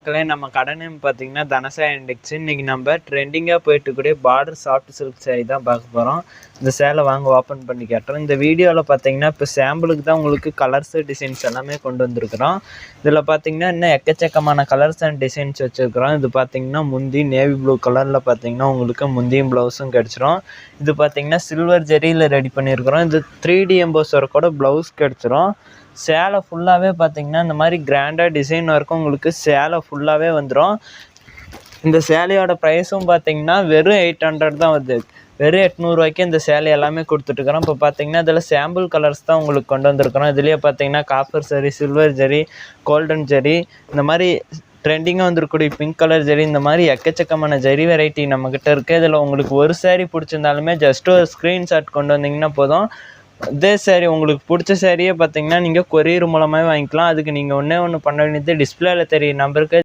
நம்ம கடை நேம் பார்த்தீங்கன்னா தனசா இண்டெக்ஸ். இன்னைக்கு நம்ம ட்ரெண்டிங்காக போயிட்டு கூடிய பார்டர் சாஃப்ட் சில்க் சாரீ தான் பார்க்க போகிறோம். இந்த சேலை வாங்க ஓப்பன் பண்ணி காட்டுறோம். இந்த வீடியோவில் பார்த்தீங்கன்னா இப்போ சாம்பிளுக்கு தான் உங்களுக்கு கலர்ஸு டிசைன்ஸ் எல்லாமே கொண்டு வந்திருக்கிறோம். இதில் பார்த்தீங்கன்னா இன்னும் எக்கச்சக்கமான கலர்ஸ் அண்ட் டிசைன்ஸ் வச்சுருக்கிறோம். இது பார்த்தீங்கன்னா முந்தி நேவி ப்ளூ கலரில் பார்த்தீங்கன்னா உங்களுக்கு முந்தியும் ப்ளவுஸும் கிடச்சிரும். இது பார்த்தீங்கன்னா சில்வர் ஜெரியில் ரெடி பண்ணியிருக்கிறோம். இது 3D எம்போஸ் ஒர்க்கோட ப்ளவுஸ் கிடச்சிரும். சேலை ஃபுல்லாகவே பார்த்தீங்கன்னா இந்த மாதிரி கிராண்டாக டிசைன் ஒர்க்கும் உங்களுக்கு சேலை ஃபுல்லாகவே வந்துடும். இந்த சேலையோட ப்ரைஸும் பார்த்தீங்கன்னா வெறும் 800 தான் வருது. வெறும் 800 ரூபாய்க்கு இந்த சேலை எல்லாமே கொடுத்துட்டுருக்குறோம். இப்போ பார்த்தீங்கன்னா இதில் சாம்பிள் கலர்ஸ் தான் உங்களுக்கு கொண்டு வந்திருக்கிறோம். இதுலேயே பார்த்தீங்கன்னா copper zari, silver zari, golden zari, இந்த மாதிரி ட்ரெண்டிங்காக வந்துருக்கூடிய பிங்க் கலர் ஜரி, இந்த மாதிரி எக்கச்சக்கமான ஜரி வெரைட்டி நம்மக்கிட்ட இருக்குது. இதில் உங்களுக்கு ஒரு சேரீ பிடிச்சிருந்தாலுமே ஜஸ்ட் ஒரு ஸ்க்ரீன்ஷாட் கொண்டு வந்தீங்கன்னா போதும். இதே சேரீ உங்களுக்கு பிடிச்ச சேரீயே பார்த்தீங்கன்னா நீங்கள் கொரியர் மூலமாகவே வாங்கிக்கலாம். அதுக்கு நீங்கள் ஒன்றே ஒன்று பண்ண வேண்டியது டிஸ்பிளேல தெரியுற நம்பருக்கு